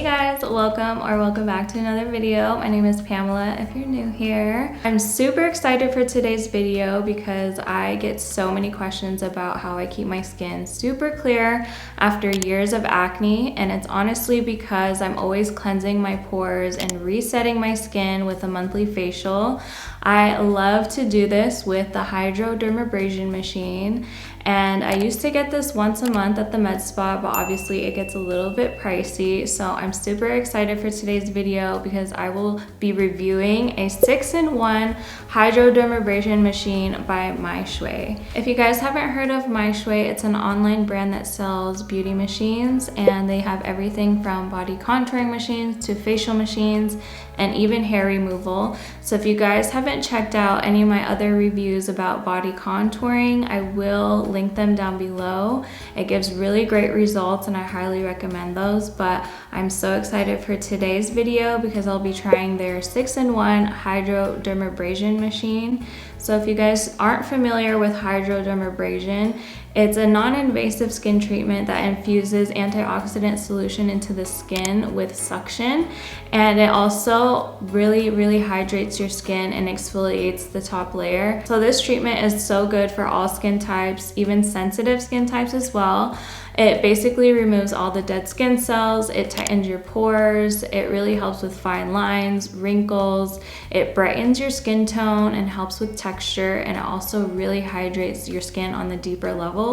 guys, welcome back to another video. My name is Pamela if you're new here. I'm super excited for today's video because I get so many questions about how I keep my skin super clear after years of acne, and it's honestly because I'm always cleansing my pores and resetting my skin with a monthly facial. I love to do this with the dermabrasion machine, and I used to get this once a month at the med spa, but obviously it gets a little bit pricey. So I'm super excited for today's video because I will be reviewing a 6-in-1 dermabrasion machine by Mychway. If you guys haven't heard of Mychway, it's an online brand that sells beauty machines, and they have everything from body contouring machines to facial machines and even hair removal. So if you guys haven't checked out any of my other reviews about body contouring, I will link them down below. It gives really great results and I highly recommend those, but I'm so excited for today's video because I'll be trying their 6-in-1 dermabrasion machine. So if you guys aren't familiar with dermabrasion, it's a non-invasive skin treatment that infuses antioxidant solution into the skin with suction, and it also really hydrates your skin and exfoliates the top layer. So this treatment is so good for all skin types, even sensitive skin types as well. It basically removes all the dead skin cells, it tightens your pores, it really helps with fine lines, wrinkles, it brightens your skin tone and helps with texture, and it also really hydrates your skin on the deeper levels.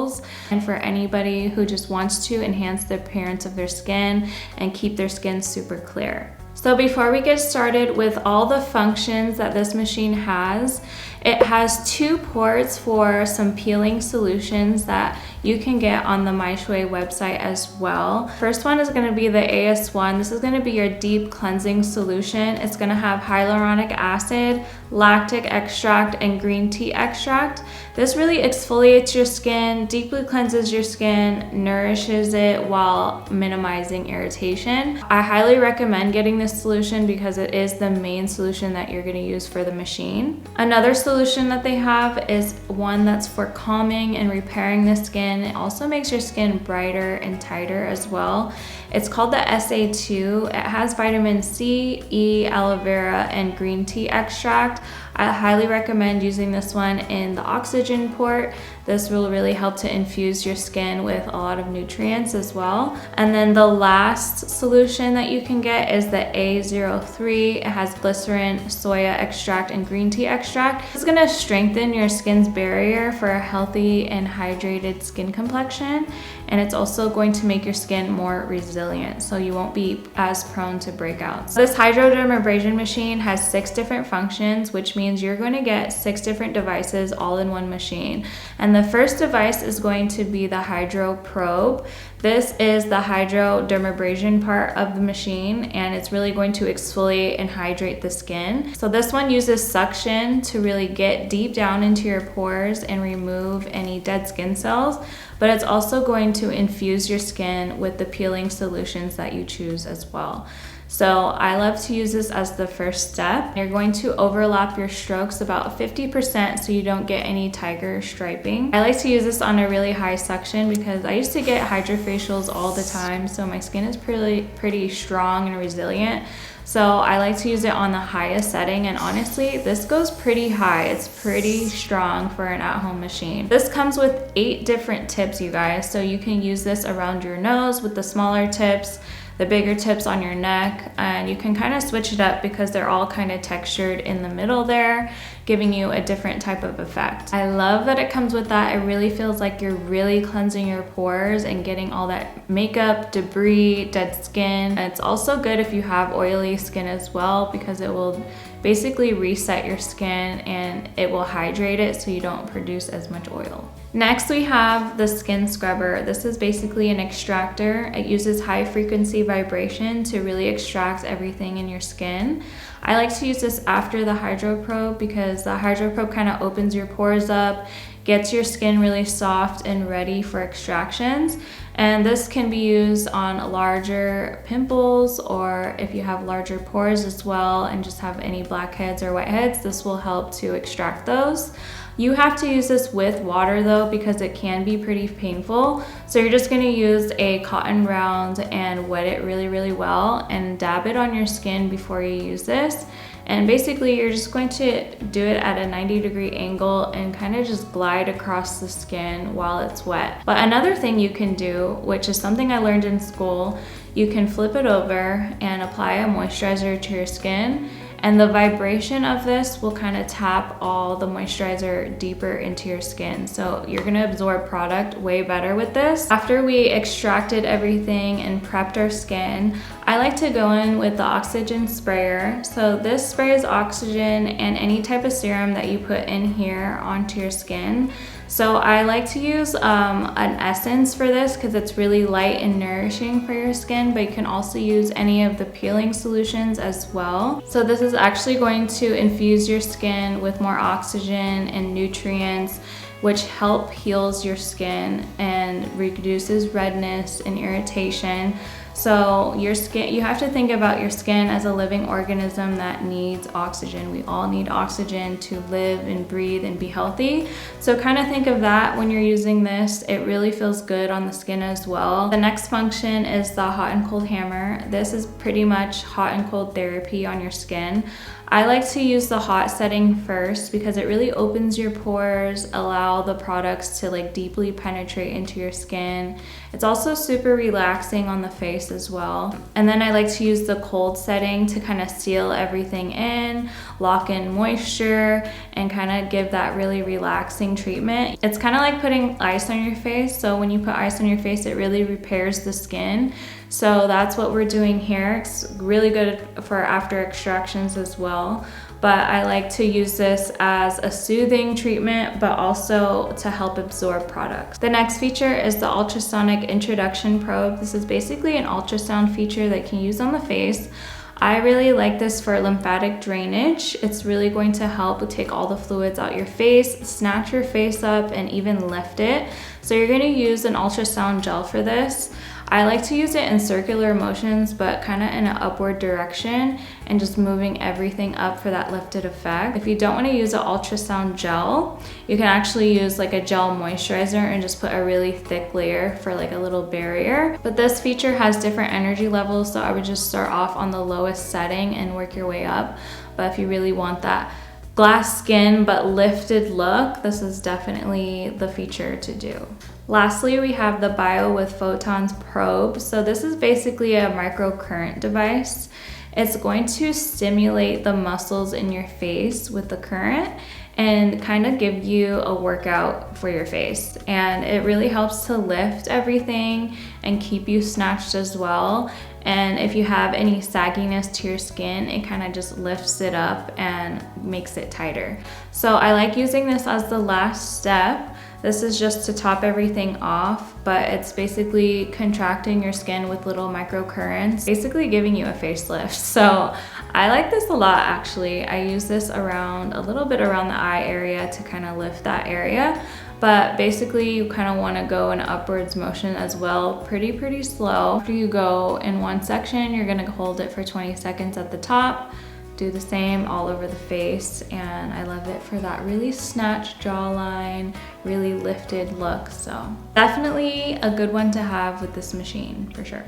And for anybody who just wants to enhance the appearance of their skin and keep their skin super clear. So before we get started with all the functions that this machine has, it has 2 ports for some peeling solutions that you can get on the Mychway website as well. First one is going to be the AS1. This is going to be your deep cleansing solution. It's going to have hyaluronic acid, lactic extract, and green tea extract. This really exfoliates your skin, deeply cleanses your skin, nourishes it while minimizing irritation. I highly recommend getting this solution because it is the main solution that you're going to use for the machine. Another solution that they have is one that's for calming and repairing the skin. It also makes your skin brighter and tighter as well. It's called the SA2. It has vitamin C, E, aloe vera, and green tea extract. I highly recommend using this one in the oxygen port. This will really help to infuse your skin with a lot of nutrients as well. And then the last solution that you can get is the A03. It has glycerin, soya extract, and green tea extract. It's gonna strengthen your skin's barrier for a healthy and hydrated skin complexion. And it's also going to make your skin more resilient, so you won't be as prone to breakouts. This dermabrasion machine has 6 different functions, which means you're going to get 6 different devices all in one machine. And the first device is going to be the hydro probe. This is the dermabrasion part of the machine, and it's really going to exfoliate and hydrate the skin. So this one uses suction to really get deep down into your pores and remove any dead skin cells, but it's also going to infuse your skin with the peeling solutions that you choose as well. So I love to use this as the first step. You're going to overlap your strokes about 50% so you don't get any tiger striping. I like to use this on a really high suction because I used to get hydrofacials all the time, so my skin is pretty strong and resilient. So I like to use it on the highest setting, and honestly, this goes pretty high. It's pretty strong for an at-home machine. This comes with 8 different tips, you guys, so you can use this around your nose with the smaller tips, the bigger tips on your neck, and you can kind of switch it up because they're all kind of textured in the middle there, giving you a different type of effect. I love that it comes with that. It really feels like you're really cleansing your pores and getting all that makeup, debris, dead skin. And it's also good if you have oily skin as well because it will basically reset your skin and it will hydrate it so you don't produce as much oil. Next, we have the skin scrubber. This is basically an extractor. It uses high frequency vibration to really extract everything in your skin. I like to use this after the hydro probe because the hydro probe kind of opens your pores up, gets your skin really soft and ready for extractions. And this can be used on larger pimples, or if you have larger pores as well and just have any blackheads or whiteheads, this will help to extract those. You have to use this with water though, because it can be pretty painful. So you're just gonna use a cotton round and wet it really, really well and dab it on your skin before you use this. And basically you're just going to do it at a 90-degree angle and kind of just glide across the skin while it's wet. But another thing you can do, which is something I learned in school, you can flip it over and apply a moisturizer to your skin. And the vibration of this will kind of tap all the moisturizer deeper into your skin. So you're gonna absorb product way better with this. After we extracted everything and prepped our skin, I like to go in with the oxygen sprayer. So this sprays oxygen and any type of serum that you put in here onto your skin. So I like to use an essence for this because it's really light and nourishing for your skin, but you can also use any of the peeling solutions as well. So this is actually going to infuse your skin with more oxygen and nutrients, which help heals your skin and reduces redness and irritation. So your skin, you have to think about your skin as a living organism that needs oxygen. We all need oxygen to live and breathe and be healthy. So kind of think of that when you're using this. It really feels good on the skin as well. The next function is the hot and cold hammer. This is pretty much hot and cold therapy on your skin. I like to use the hot setting first because it really opens your pores, allow the products to like deeply penetrate into your skin. It's also super relaxing on the face as well. And then I like to use the cold setting to kind of seal everything in, lock in moisture, and kind of give that really relaxing treatment. It's kind of like putting ice on your face. So when you put ice on your face, it really repairs the skin. So that's what we're doing here. It's really good for after extractions as well. But I like to use this as a soothing treatment, but also to help absorb products. The next feature is the ultrasonic introduction probe. This is basically an ultrasound feature that you can use on the face. I really like this for lymphatic drainage. It's really going to help take all the fluids out your face, snatch your face up, and even lift it. So you're gonna use an ultrasound gel for this. I like to use it in circular motions, but kind of in an upward direction and just moving everything up for that lifted effect. If you don't want to use an ultrasound gel, you can actually use like a gel moisturizer and just put a really thick layer for like a little barrier. But this feature has different energy levels, so I would just start off on the lowest setting and work your way up. But if you really want that glass skin but lifted look, this is definitely the feature to do. Lastly, we have the Bio with Photons probe. So this is basically a microcurrent device. It's going to stimulate the muscles in your face with the current and kind of give you a workout for your face. And it really helps to lift everything and keep you snatched as well. And if you have any sagginess to your skin, it kind of just lifts it up and makes it tighter. So I like using this as the last step. This is just to top everything off, but it's basically contracting your skin with little microcurrents, basically giving you a facelift. So I like this a lot actually. I use this around, a little bit around the eye area to kind of lift that area. But basically you kind of want to go in upwards motion as well, pretty slow. After you go in one section, you're gonna hold it for 20 seconds at the top. Do the same all over the face, and I love it for that really snatched jawline, really lifted look. So definitely a good one to have with this machine for sure.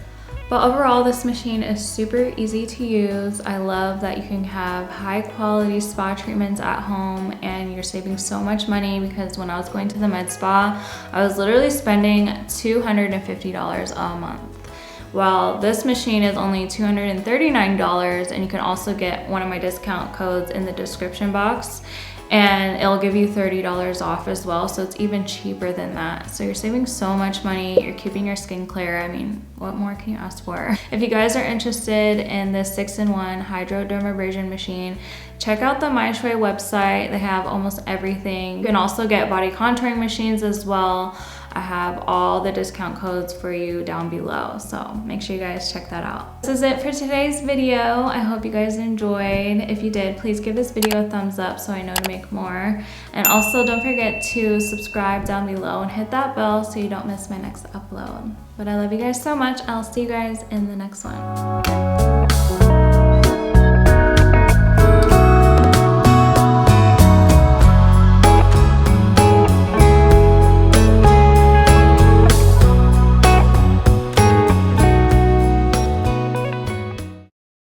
But overall, this machine is super easy to use. I love that you can have high quality spa treatments at home and you're saving so much money, because when I was going to the med spa, I was literally spending $250 a month. Well, this machine is only $239, and you can also get one of my discount codes in the description box, and it'll give you $30 off as well, so it's even cheaper than that. So you're saving so much money, you're keeping your skin clear. I mean, what more can you ask for? If you guys are interested in this 6-in-1 hydro dermabrasion machine, check out the Mychway website. They have almost everything. You can also get body contouring machines as well. I have all the discount codes for you down below, so make sure you guys check that out. This is it for today's video. I hope you guys enjoyed. If you did, please give this video a thumbs up so I know to make more. And also don't forget to subscribe down below and hit that bell so you don't miss my next upload. But I love you guys so much. I'll see you guys in the next one.